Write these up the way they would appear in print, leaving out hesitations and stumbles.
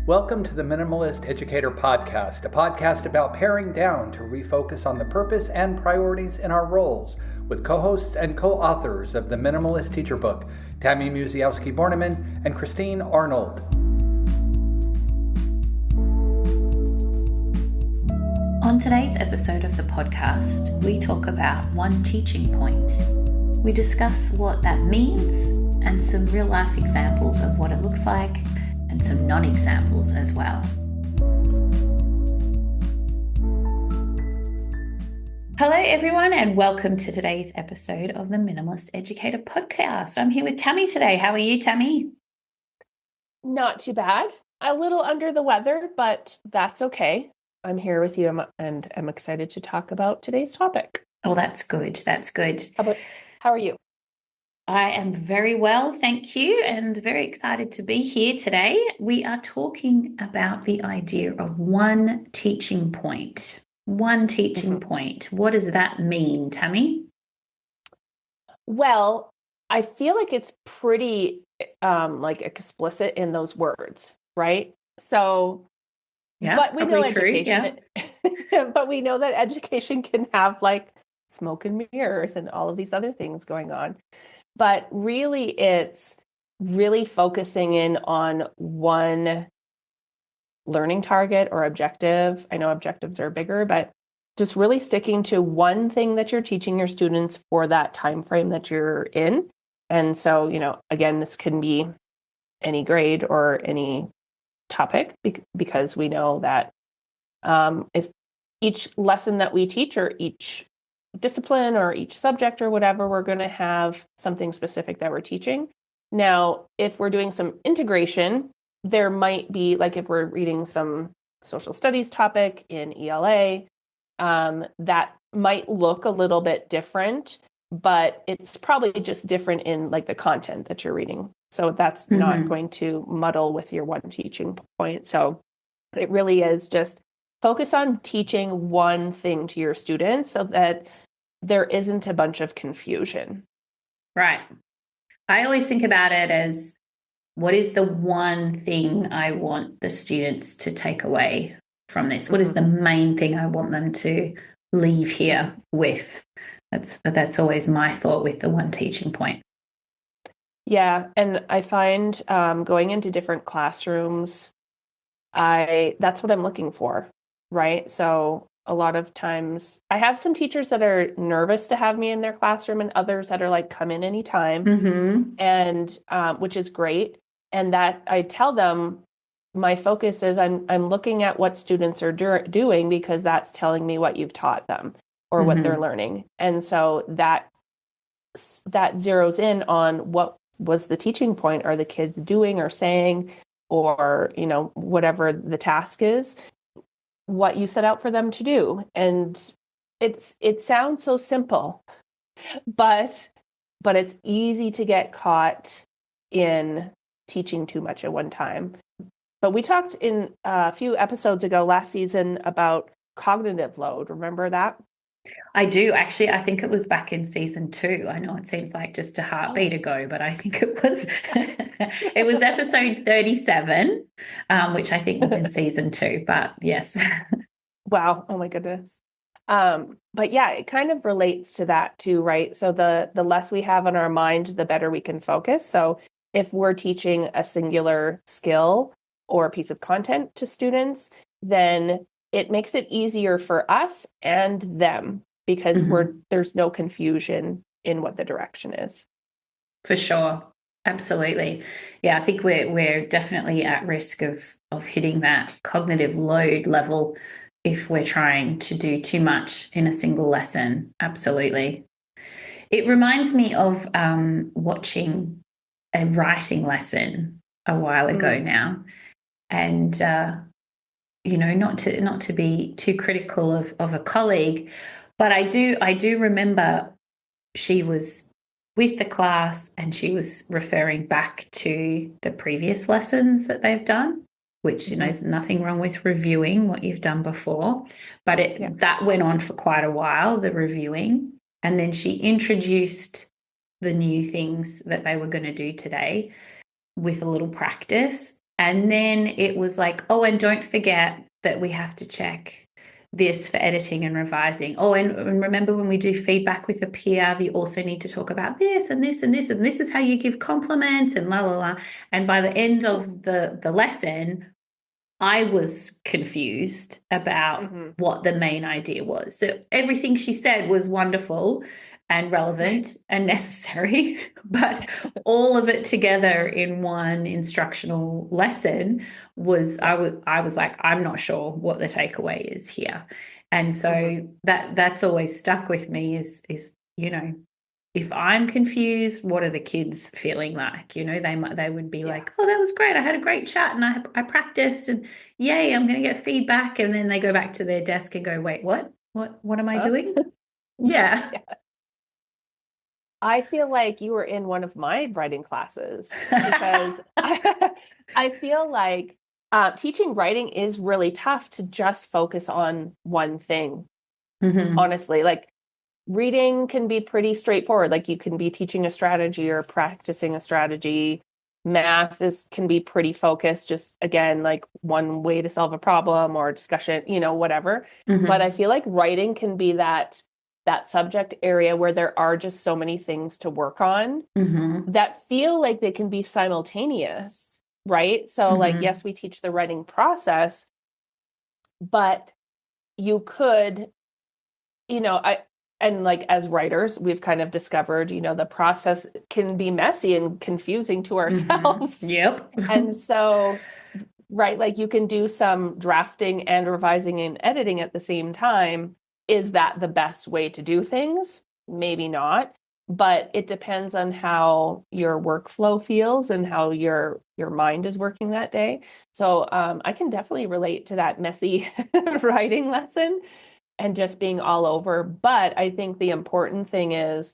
Welcome to the Minimalist Educator Podcast, a podcast about paring down to refocus on the purpose and priorities in our roles, with co-hosts and co-authors of the Minimalist Teacher Book, Tammy Muziowski-Borneman and Christine Arnold. On today's episode of the podcast, we talk about one teaching point. We discuss what that means and some real-life examples of what it looks like, and some non-examples as well. Hello everyone and welcome to today's episode of the Minimalist Educator Podcast. I'm here with Tammy today. How are you, Tammy? Not too bad. A little under the weather, but that's okay. I'm here with you and I'm excited to talk about today's topic. Oh, that's good. That's good. How are you? I am very well, thank you, and very excited to be here today. We are talking about the idea of one teaching point. One teaching point. What does that mean, Tammy? Well, I feel like it's pretty explicit in those words, right? So, yeah, but we know education. True, yeah. But we know that education can have like smoke and mirrors and all of these other things going on. But really, it's really focusing in on one learning target or objective. I know objectives are bigger, but just really sticking to one thing that you're teaching your students for that time frame that you're in. And so, again, this can be any grade or any topic because we know that if each lesson that we teach or each discipline or each subject or whatever, we're going to have something specific that we're teaching. Now, if we're doing some integration, there might be, like if we're reading some social studies topic in ELA, that might look a little bit different, but it's probably just different in like the content that you're reading. So that's not going to muddle with your one teaching point. So it really is just focus on teaching one thing to your students so that there isn't a bunch of confusion. Right. I always think about it as what is the one thing I want the students to take away from this? What is the main thing I want them to leave here with? That's always my thought with the one teaching point. Yeah. And I find going into different classrooms, that's what I'm looking for. Right. So a lot of times I have some teachers that are nervous to have me in their classroom and others that are like, come in anytime. And which is great. And that I tell them my focus is I'm looking at what students are doing because that's telling me what you've taught them or what they're learning. And so that zeroes in on what was the teaching point. Are the kids doing or saying or, whatever the task is, what you set out for them to do. And it sounds so simple, but it's easy to get caught in teaching too much at one time. But we talked in a few episodes ago last season about cognitive load. Remember that? I do. Actually, I think it was back in season 2. I know it seems like just a heartbeat ago, but I think it was it was episode 37, which I think was in season 2. But yes. Wow. Oh my goodness. But yeah, it kind of relates to that too, right? So the less we have on our mind, the better we can focus. So if we're teaching a singular skill or a piece of content to students, then it makes it easier for us and them because there's no confusion in what the direction is. For sure. Absolutely. Yeah, I think we're definitely at risk of hitting that cognitive load level if we're trying to do too much in a single lesson. Absolutely. It reminds me of watching a writing lesson a while ago now. And not to be too critical of a colleague, but I do remember she was with the class and she was referring back to the previous lessons that they've done, which, there's nothing wrong with reviewing what you've done before, but that went on for quite a while, the reviewing. And then she introduced the new things that they were going to do today with a little practice. And then it was like, oh, and don't forget that we have to check this for editing and revising. Oh, and remember when we do feedback with a peer, we also need to talk about this and this and this, and this is how you give compliments and la la la. And by the end of the lesson, I was confused about what the main idea was. So everything she said was wonderful and relevant and necessary, but all of it together in one instructional lesson was I was like, I'm not sure what the takeaway is here. And so that's always stuck with me is if I'm confused, what are the kids feeling like? They would be like, oh, that was great. I had a great chat and I practiced and yay, I'm going to get feedback. And then they go back to their desk and go, wait, what am I doing? Yeah. I feel like you were in one of my writing classes because I feel like teaching writing is really tough to just focus on one thing. Honestly, like reading can be pretty straightforward. Like you can be teaching a strategy or practicing a strategy. Math can be pretty focused, just again, like one way to solve a problem or discussion, whatever. But I feel like writing can be that subject area where there are just so many things to work on that feel like they can be simultaneous, right? So like, yes, we teach the writing process, but you could, and like as writers, we've kind of discovered, the process can be messy and confusing to ourselves. Yep. And so, right, like you can do some drafting and revising and editing at the same time. Is that the best way to do things? Maybe not, but it depends on how your workflow feels and how your mind is working that day. So I can definitely relate to that messy writing lesson and just being all over. But I think the important thing is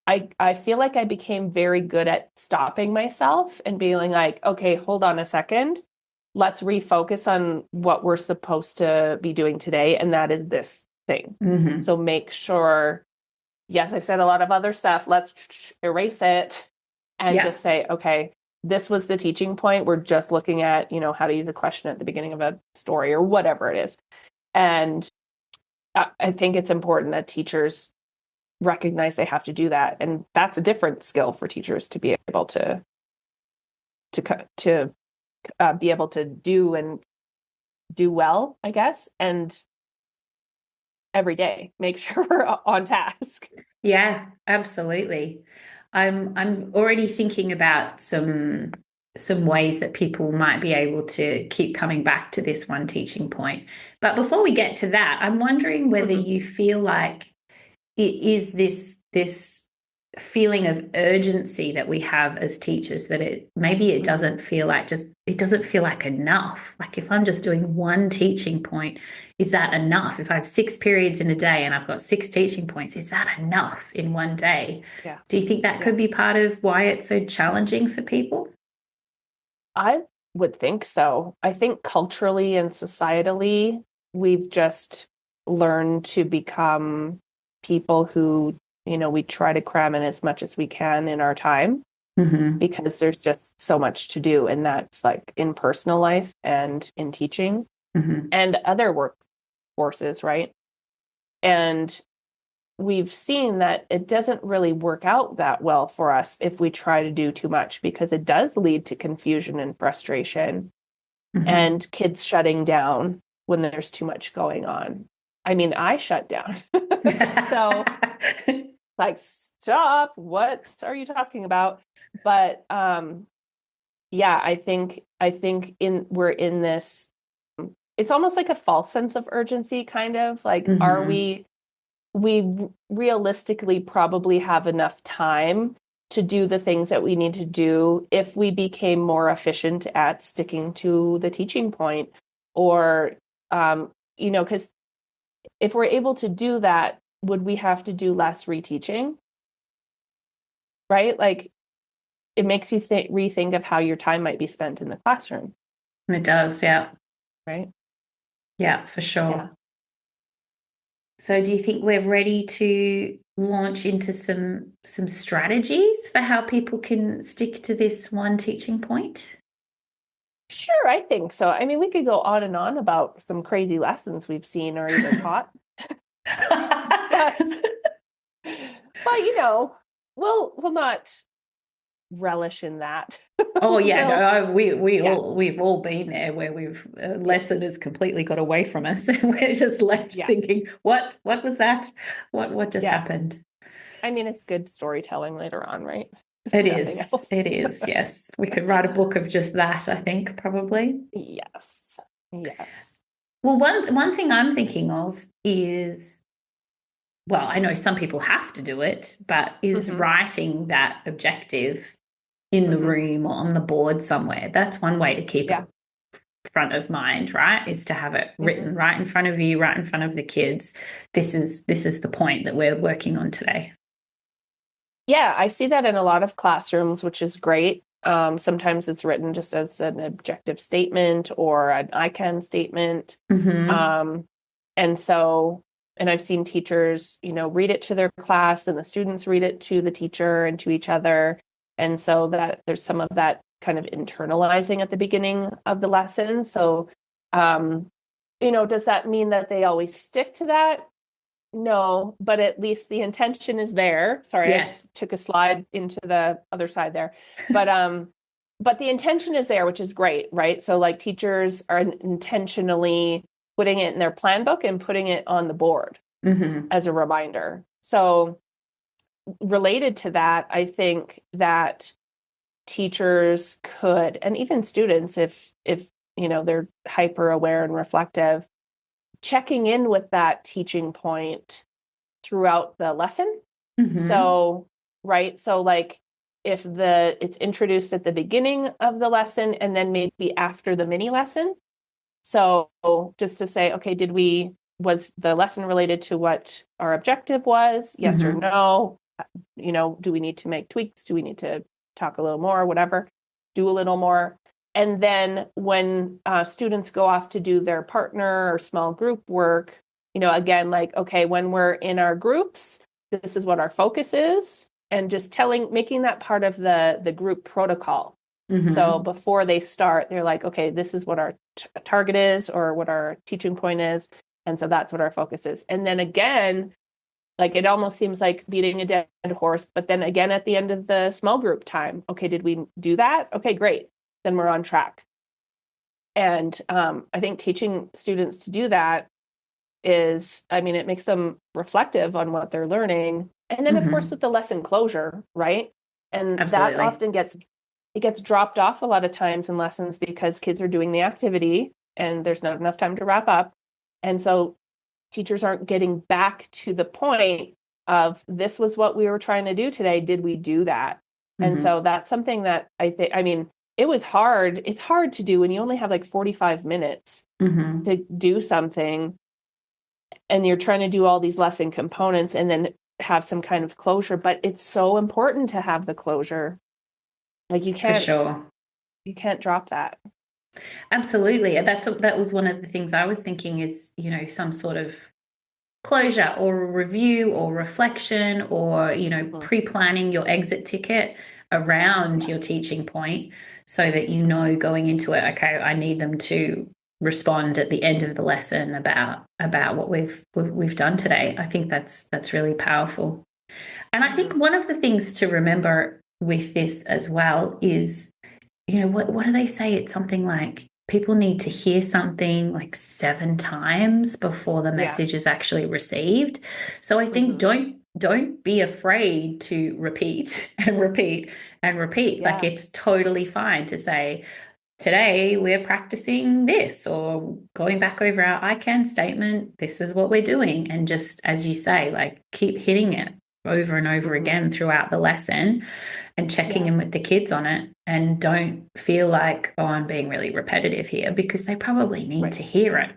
I feel like I became very good at stopping myself and being like, okay, hold on a second. Let's refocus on what we're supposed to be doing today. And that is this thing. So make sure, yes, I said a lot of other stuff. Let's erase it and just say, okay, this was the teaching point. We're just looking at, how to use a question at the beginning of a story or whatever it is. And I think it's important that teachers recognize they have to do that. And that's a different skill for teachers to be able to be able to do and do well, I guess. And every day, make sure we're on task. Yeah, absolutely. I'm already thinking about some ways that people might be able to keep coming back to this one teaching point. But before we get to that, I'm wondering whether you feel like it is this feeling of urgency that we have as teachers that it doesn't feel like enough. Like if I'm just doing one teaching point, is that enough? If I have 6 periods in a day and I've got 6 teaching points, is that enough in one day? Yeah. Do you think that could be part of why it's so challenging for people? I would think so. I think culturally and societally, we've just learned to become people who, we try to cram in as much as we can in our time because there's just so much to do. And that's like in personal life and in teaching and other work forces, right? And we've seen that it doesn't really work out that well for us if we try to do too much because it does lead to confusion and frustration and kids shutting down when there's too much going on. I mean, I shut down. So like, stop, what are you talking about? But yeah, I think we're in this, it's almost like a false sense of urgency, kind of like, are we realistically probably have enough time to do the things that we need to do if we became more efficient at sticking to the teaching point or, because if we're able to do that, would we have to do less reteaching? Right? Like it makes you rethink of how your time might be spent in the classroom. It does, yeah. Right? Yeah, for sure. Yeah. So do you think we're ready to launch into some strategies for how people can stick to this one teaching point? Sure, I think so. I mean, we could go on and on about some crazy lessons we've seen or even taught, but we'll not relish in that. Oh yeah, We'll, no, yeah, we've all been there where we've lesson has completely got away from us, and we're just left yeah, thinking, what was that? What just yeah. happened? I mean, it's good storytelling later on, right? It Nothing is. else. It is. Yes, we could write a book of just that, I think, probably. Yes. Yes. Well, one thing I'm thinking of is, well, I know some people have to do it, but is Hmm. writing that objective in the Hmm. room or on the board somewhere. That's one way to keep Yeah. it front of mind, right? Is to have it Hmm. written right in front of you, right in front of the kids. This is the point that we're working on today. Yeah, I see that in a lot of classrooms, which is great. Sometimes it's written just as an objective statement or an I can statement. Mm-hmm. Um, and so, and I've seen teachers, read it to their class and the students read it to the teacher and to each other. And so that there's some of that kind of internalizing at the beginning of the lesson. So, um, does that mean that they always stick to that? No, but at least the intention is there. Sorry, I Yes. took a slide into the other side there. But the intention is there, which is great, right? So like teachers are intentionally putting it in their plan book and putting it on the board Mm-hmm. as a reminder. So related to that, I think that teachers could, and even students, if they're hyper aware and reflective, checking in with that teaching point throughout the lesson. Mm-hmm. So, right. So like if it's introduced at the beginning of the lesson and then maybe after the mini lesson. So just to say, okay, was the lesson related to what our objective was? Yes or Mm-hmm. no? Do we need to make tweaks? Do we need to talk a little more? Whatever, do a little more. And then when students go off to do their partner or small group work, again, like, okay, when we're in our groups, this is what our focus is. And just making that part of the group protocol. So Mm-hmm. before they start, they're like, okay, this is what our target is or what our teaching point is. And so that's what our focus is. And then again, like it almost seems like beating a dead horse, but then again at the end of the small group time, okay, did we do that? Okay, great. Then we're on track. And I think teaching students to do that it makes them reflective on what they're learning. And then, of course, Mm-hmm. with the lesson closure, right? And that Absolutely. often gets dropped off a lot of times in lessons because kids are doing the activity and there's not enough time to wrap up. And so teachers aren't getting back to the point of this was what we were trying to do today. Did we do that? And Mm-hmm. so that's something that it was hard. It's hard to do when you only have like 45 minutes Mm-hmm. to do something and you're trying to do all these lesson components and then have some kind of closure. But it's so important to have the closure. Like For sure. you can't drop that. Absolutely. That was one of the things I was thinking is, some sort of closure or a review or reflection or, Mhm. pre-planning your exit ticket around Yeah. your teaching point so that going into it, okay, I need them to respond at the end of the lesson about what we've done today. I think that's really powerful. And I think Mhm. one of the things to remember with this as well is, what do they say? It's something like people need to hear something like 7 times before the Yeah. message is actually received. So I think Mhm. don't be afraid to repeat and repeat and repeat. Like Yeah. it's totally fine to say, today we're practicing this or going back over our I can statement. This is what we're doing. And just as you say, like keep hitting it over and over Mhm. again throughout the lesson and checking Yeah. in with the kids on it. And don't feel like, oh, I'm being really repetitive here because they probably need Right. to hear it.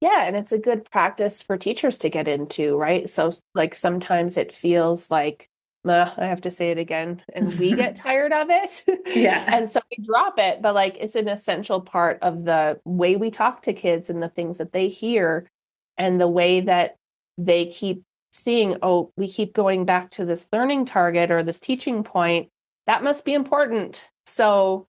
Yeah, and it's a good practice for teachers to get into, right? So like sometimes it feels like, I have to say it again, and we get tired of it. Yeah. And so we drop it, but like it's an essential part of the way we talk to kids and the things that they hear and the way that they keep seeing, oh, we keep going back to this learning target or this teaching point. That must be important. So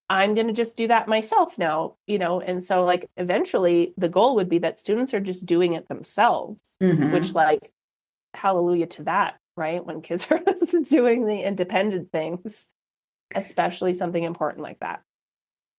I'm going to just do that myself now, and so like eventually the goal would be that students are just doing it themselves, which like hallelujah to that, right? When kids are doing the independent things, especially something important like that.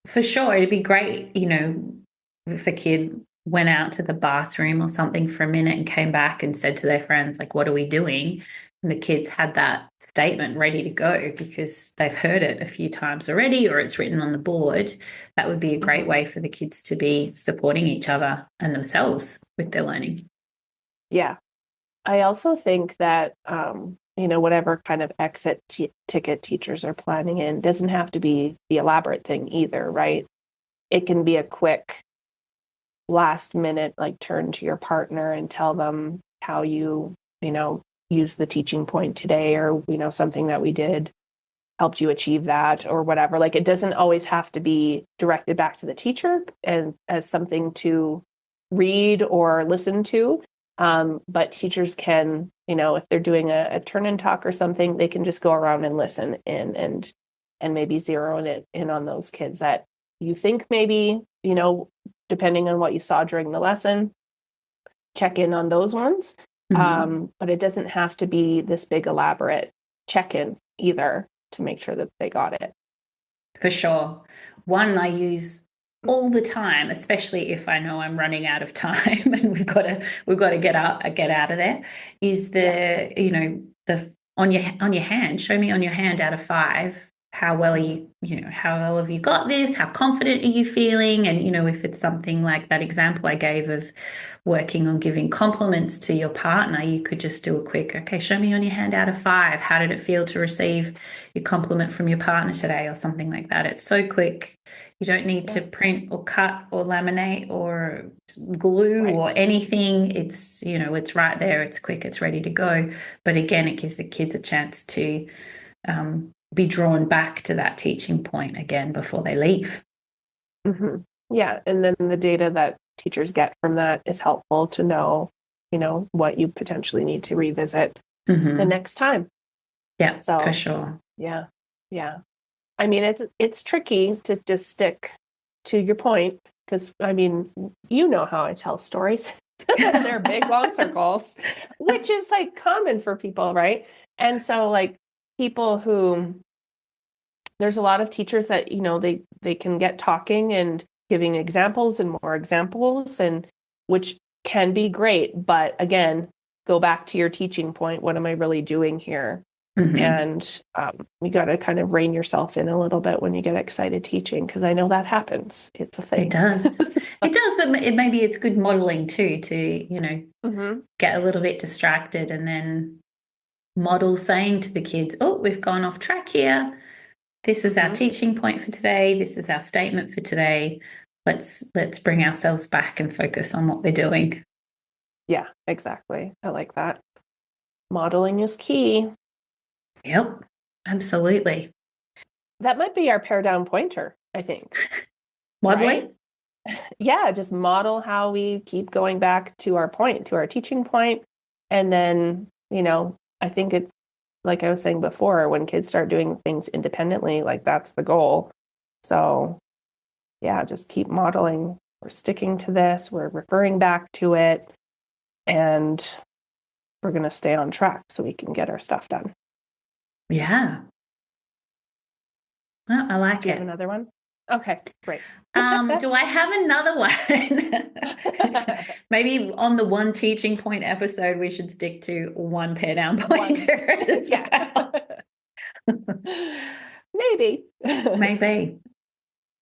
For sure. It'd be great, if a kid went out to the bathroom or something for a minute and came back and said to their friends, like, what are we doing? And the kids had that statement ready to go because they've heard it a few times already or it's written on the board. That would be a great way for the kids to be supporting each other and themselves with their learning. Yeah. I also think that, whatever kind of exit ticket teachers are planning in doesn't have to be the elaborate thing either, right? It can be a quick last minute, like turn to your partner and tell them how you use the teaching point today, or, something that we did helped you achieve that or whatever. Like it doesn't always have to be directed back to the teacher and as something to read or listen to. But teachers can, if they're doing a turn and talk or something, they can just go around and listen in and maybe zero it in on those kids that you think maybe, depending on what you saw during the lesson, check in on those ones. But it doesn't have to be this big elaborate check-in either to make sure that they got it. For sure. One I use all the time, especially if I know I'm running out of time and we've got to get out of there, is the on your hand. Show me on your hand out of 5 how well are you, how well have you got this? How confident are you feeling? And if it's something like that example I gave of working on giving compliments to your partner, you could just do a quick, okay, show me on your hand out of 5. How did it feel to receive your compliment from your partner today, or something like that? It's so quick. You don't need to print or cut or laminate or glue or anything. It's, it's right there. It's quick. It's ready to go. But again, it gives the kids a chance to be drawn back to that teaching point again before they leave. Yeah. And then the data that teachers get from that is helpful to know, what you potentially need to revisit the next time. Yeah, so, for sure. Yeah. Yeah. I mean, it's tricky to just stick to your point because, I mean, how I tell stories. They're big, long circles, which is like common for people, right? And so like people who, there's a lot of teachers that, they can get talking and giving examples and more examples, and which can be great. But again, go back to your teaching point. What am I really doing here? And you got to kind of rein yourself in a little bit when you get excited teaching, because I know that happens. It's a thing. It does. It does, but maybe it's good modeling too, to, get a little bit distracted and then model saying to the kids, oh, we've gone off track here. This is our teaching point for today. This is our statement for today. Let's bring ourselves back and focus on what we're doing. Yeah, exactly. I like that. Modeling is key. Yep, absolutely. That might be our pare down pointer, I think. Modeling? Right? Yeah, just model how we keep going back to our point, to our teaching point. And then, I think it's like I was saying before, when kids start doing things independently, like that's the goal. So yeah, just keep modeling. We're sticking to this. We're referring back to it. And we're going to stay on track so we can get our stuff done. Yeah. Well, I like Do you it. have another one? Okay, great. Do I have another one? Maybe on the one teaching point episode, we should stick to one pare down pointer as well. Maybe. Maybe.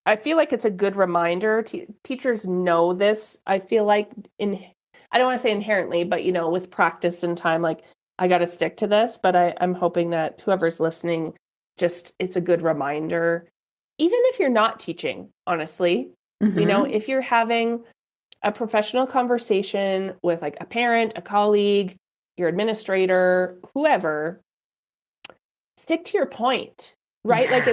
I feel like it's a good reminder. Teachers know this. I feel like I don't want to say inherently, but with practice and time, like I got to stick to this. But I'm hoping that whoever's listening, it's a good reminder. Even if you're not teaching, honestly, if you're having a professional conversation with like a parent, a colleague, your administrator, whoever, stick to your point, right? Yeah. Like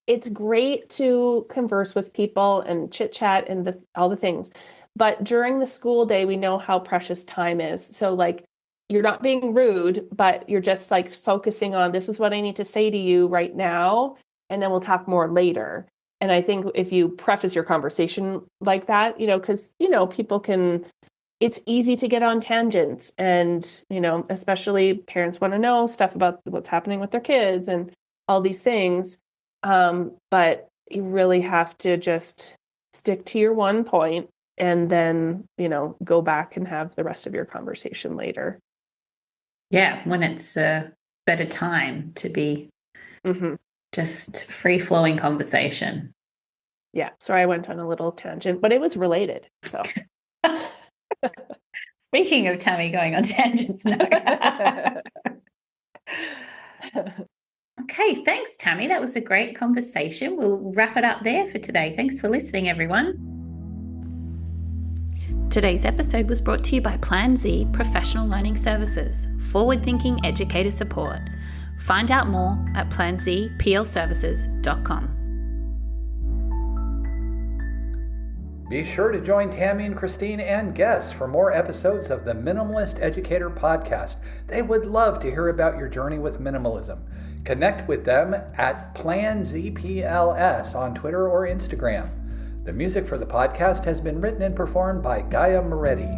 it's great to converse with people and chit chat and all the things. But during the school day, we know how precious time is. So like, you're not being rude, but you're just like focusing on, this is what I need to say to you right now. And then we'll talk more later. And I think if you preface your conversation like that, because, people it's easy to get on tangents, and, especially parents want to know stuff about what's happening with their kids and all these things. But you really have to just stick to your one point and then, go back and have the rest of your conversation later. Yeah, when it's a better time to be just free-flowing conversation. Yeah, sorry I went on a little tangent, but it was related. So, speaking of Tammy going on tangents, no. Okay, thanks, Tammy. That was a great conversation. We'll wrap it up there for today. Thanks for listening, everyone. Today's episode was brought to you by Plan Z Professional Learning Services, forward-thinking educator support. Find out more at planzplservices.com. Be sure to join Tammy and Christine and guests for more episodes of the Minimalist Educator Podcast. They would love to hear about your journey with minimalism. Connect with them at PlanZPLS on Twitter or Instagram. The music for the podcast has been written and performed by Gaia Moretti.